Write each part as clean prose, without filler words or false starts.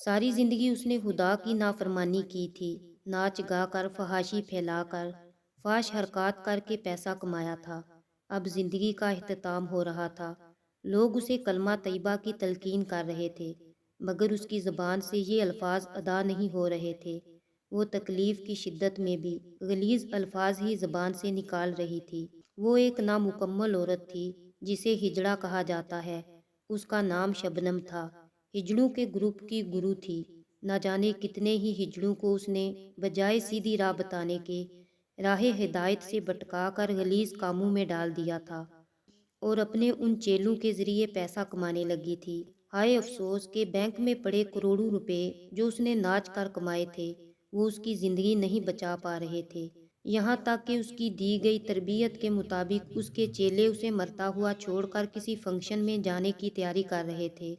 सारी जिंदगी उसने खुदा की नाफरमानी की थी। नाच गा कर, फहाशी फैला कर, फाश हरकत करके पैसा कमाया था। अब जिंदगी का इख्तिताम हो रहा था। लोग उसे कलमा तैयबा की तलकीन कर रहे थे, मगर उसकी ज़बान से ये अल्फाज अदा नहीं हो रहे थे। वो तकलीफ़ की शिद्दत में भी गलीज़ अल्फाज ही ज़बान से निकाल रही थी। वो एक नामुकम्मल औरत थी जिसे हिजड़ा कहा जाता है। उसका नाम शबनम था। हिजड़ों के ग्रुप की गुरु थी। न जाने कितने ही हिजड़ों को उसने बजाय सीधी राह बताने के राह हिदायत से भटका कर गलीज कामों में डाल दिया था और अपने उन चेलों के जरिए पैसा कमाने लगी थी। हाय अफसोस के बैंक में पड़े करोड़ों रुपए जो उसने नाच कर कमाए थे, वो उसकी जिंदगी नहीं बचा पा रहे थे। यहाँ तक कि उसकी दी गई तरबियत के मुताबिक उसके चेले उसे मरता हुआ छोड़कर किसी फंक्शन में जाने की तैयारी कर रहे थे।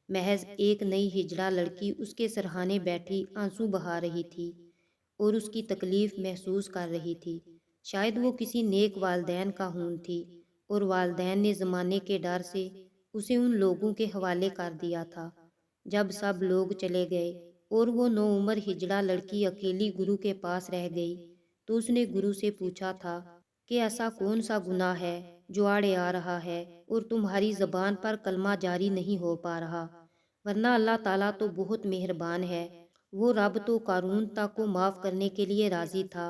महज एक नई हिजड़ा लड़की उसके सरहाने बैठी आंसू बहा रही थी और उसकी तकलीफ महसूस कर रही थी। शायद वो किसी नेक वालदैन का खून थी और वालदैन ने ज़माने के डर से उसे उन लोगों के हवाले कर दिया था। जब सब लोग चले गए और वो नौउम्र हिजड़ा लड़की अकेली गुरु के पास रह गई, तो उसने गुरु से पूछा था कि ऐसा कौन सा गुनाह है जो आड़े आ रहा है और तुम्हारी ज़बान पर कलमा जारी नहीं हो पा रहा, वरना अल्लाह ताला तो बहुत मेहरबान है। वो रब तो कारून तक को माफ़ करने के लिए राज़ी था।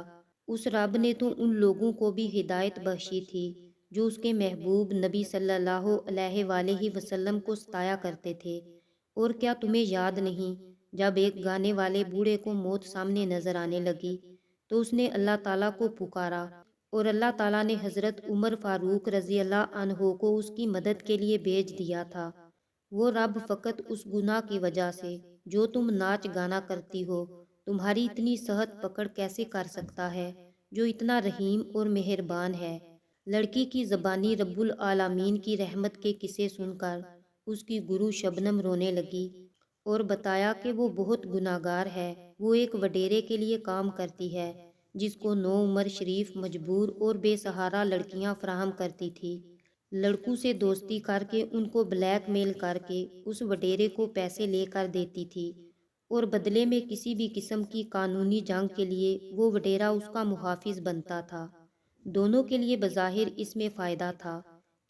उस रब ने तो उन लोगों को भी हिदायत बख्शी थी जो उसके महबूब नबी सल्लल्लाहु अलैहि वसल्लम को सताया करते थे। और क्या तुम्हें याद नहीं, जब एक गाने वाले बूढ़े को मौत सामने नजर आने लगी तो उसने अल्लाह ताला को पुकारा और अल्लाह ताला ने हज़रत उमर फारूक रजी अल्लाह अन्हो को उसकी मदद के लिए भेज दिया था। वो रब फ़कत उस गुनाह की वजह से जो तुम नाच गाना करती हो, तुम्हारी इतनी सहत पकड़ कैसे कर सकता है जो इतना रहीम और मेहरबान है। लड़की की ज़बानी रब्बुल आलमीन की रहमत के किस्से सुनकर उसकी गुरु शबनम रोने लगी और बताया कि वो बहुत गुनाहगार है। वो एक वडेरे के लिए काम करती है जिसको नौ उम्र शरीफ मजबूर और बेसहारा लड़कियां फराहम करती थी। लड़कों से दोस्ती करके उनको ब्लैकमेल करके उस वडेरे को पैसे लेकर देती थी और बदले में किसी भी किस्म की कानूनी जंग के लिए वो वडेरा उसका मुहाफिज बनता था। दोनों के लिए बज़ाहिर इसमें फ़ायदा था,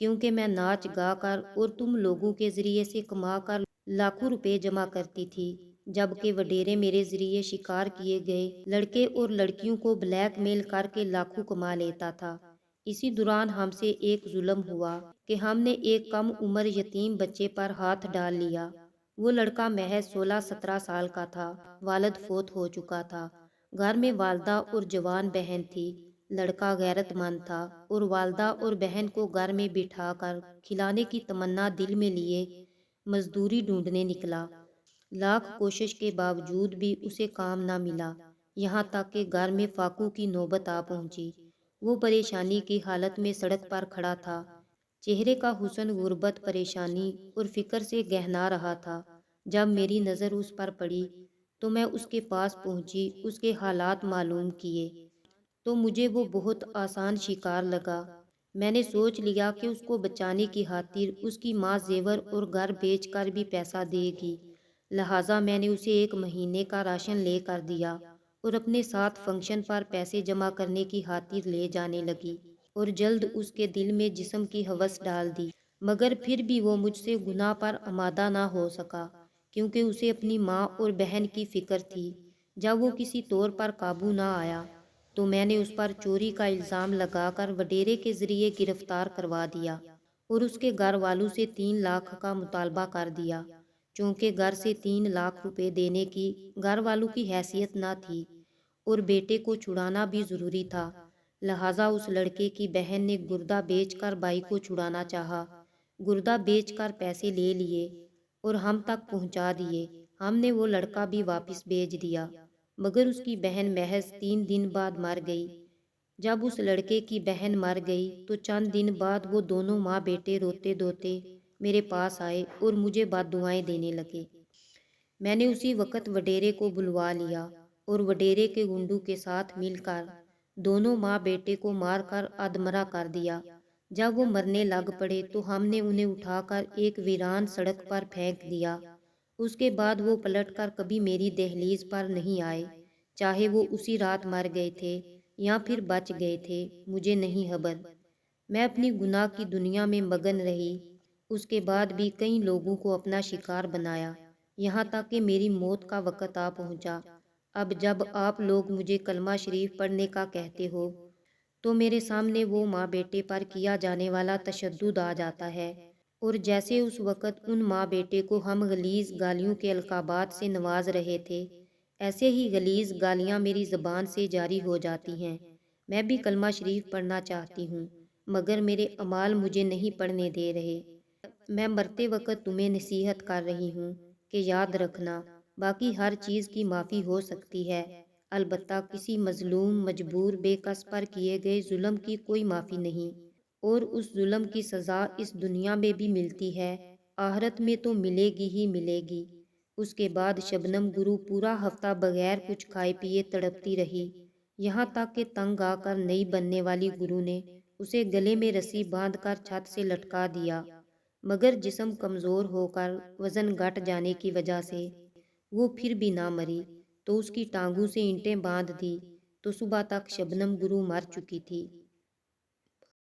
क्योंकि मैं नाच गा कर और तुम लोगों के ज़रिए से कमा कर लाखों रुपए जमा करती थी, जबकि वडेरे मेरे ज़रिए शिकार किए गए लड़के और लड़कियों को ब्लैकमेल करके लाखों कमा लेता था। इसी दौरान हमसे एक जुल्म हुआ कि हमने एक कम उम्र यतीम बच्चे पर हाथ डाल लिया। वो लड़का महज 16-17 साल का था। वालिद फोत हो चुका था। घर में वालदा और जवान बहन थी। लड़का गैरतमंद था और वालदा और बहन को घर में बिठाकर खिलाने की तमन्ना दिल में लिए मजदूरी ढूंढने निकला। लाख कोशिश के बावजूद भी उसे काम न मिला। यहाँ तक कि घर में फाकू की नौबत आ पहुंची। वो परेशानी की हालत में सड़क पर खड़ा था। चेहरे का हुस्न गुर्बत, परेशानी और फिक्र से गहना रहा था। जब मेरी नज़र उस पर पड़ी तो मैं उसके पास पहुंची, उसके हालात मालूम किए तो मुझे वो बहुत आसान शिकार लगा। मैंने सोच लिया कि उसको बचाने की खातिर उसकी माँ जेवर और घर बेचकर भी पैसा देगी। लिहाजा मैंने उसे 1 महीने का राशन ले कर दिया और अपने साथ फंक्शन पर पैसे जमा करने की खातिर ले जाने लगी और जल्द उसके दिल में जिस्म की हवस डाल दी। मगर फिर भी वो मुझसे गुनाह पर आमादा ना हो सका, क्योंकि उसे अपनी माँ और बहन की फिक्र थी। जब वो किसी तौर पर काबू ना आया तो मैंने उस पर चोरी का इल्ज़ाम लगाकर वडेरे के ज़रिए गिरफ्तार करवा दिया और उसके घर वालों से 3 लाख का मुतालबा कर दिया। चूँकि घर से 3 लाख रुपए देने की घर वालों की हैसियत न थी और बेटे को छुड़ाना भी ज़रूरी था, लिहाजा उस लड़के की बहन ने गुर्दा बेचकर भाई को छुड़ाना चाहा। गुर्दा बेचकर पैसे ले लिए और हम तक पहुंचा दिए। हमने वो लड़का भी वापस भेज दिया, मगर उसकी बहन महज 3 दिन बाद मर गई। जब उस लड़के की बहन मर गई तो चंद दिन बाद वो दोनों माँ बेटे रोते धोते मेरे पास आए और मुझे बद्दुआएं देने लगे। मैंने उसी वक्त वडेरे को बुलवा लिया और वडेरे के गुंडों के साथ मिलकर दोनों माँ बेटे को मारकर अधमरा कर दिया। जब वो मरने लग पड़े तो हमने उन्हें उठाकर एक वीरान सड़क पर फेंक दिया اس کے بعد وہ پلٹ کر کبھی میری دہلیز پر نہیں آئے، چاہے وہ اسی رات مر گئے تھے یا پھر بچ گئے تھے، مجھے نہیں خبر۔ میں اپنی گناہ کی دنیا میں مگن رہی، اس کے بعد بھی کئی لوگوں کو اپنا شکار بنایا، یہاں تک کہ میری موت کا وقت آ پہنچا۔ اب جب آپ لوگ مجھے کلمہ شریف پڑھنے کا کہتے ہو تو میرے سامنے وہ ماں بیٹے پر کیا جانے والا تشدد آ جاتا ہے، اور جیسے اس وقت ان ماں بیٹے کو ہم غلیظ گالیوں کے القابات سے نواز رہے تھے، ایسے ہی غلیظ گالیاں میری زبان سے جاری ہو جاتی ہیں۔ میں بھی کلمہ شریف پڑھنا چاہتی ہوں، مگر میرے اعمال مجھے نہیں پڑھنے دے رہے۔ میں مرتے وقت تمہیں نصیحت کر رہی ہوں کہ یاد رکھنا، باقی ہر چیز کی معافی ہو سکتی ہے، البتہ کسی مظلوم، مجبور، بے کس پر کیے گئے ظلم کی کوئی معافی نہیں، اور اس ظلم کی سزا اس دنیا میں بھی ملتی ہے، آخرت میں تو ملے گی ہی ملے گی۔ اس کے بعد شبنم گرو پورا ہفتہ بغیر کچھ کھائے پیے تڑپتی رہی، یہاں تک کہ تنگ آ کر نئی بننے والی گرو نے اسے گلے میں رسی باندھ کر چھت سے لٹکا دیا، مگر جسم کمزور ہو کر وزن گھٹ جانے کی وجہ سے وہ پھر بھی نہ مری، تو اس کی ٹانگوں سے اینٹیں باندھ دی، تو صبح تک شبنم گرو مر چکی تھی۔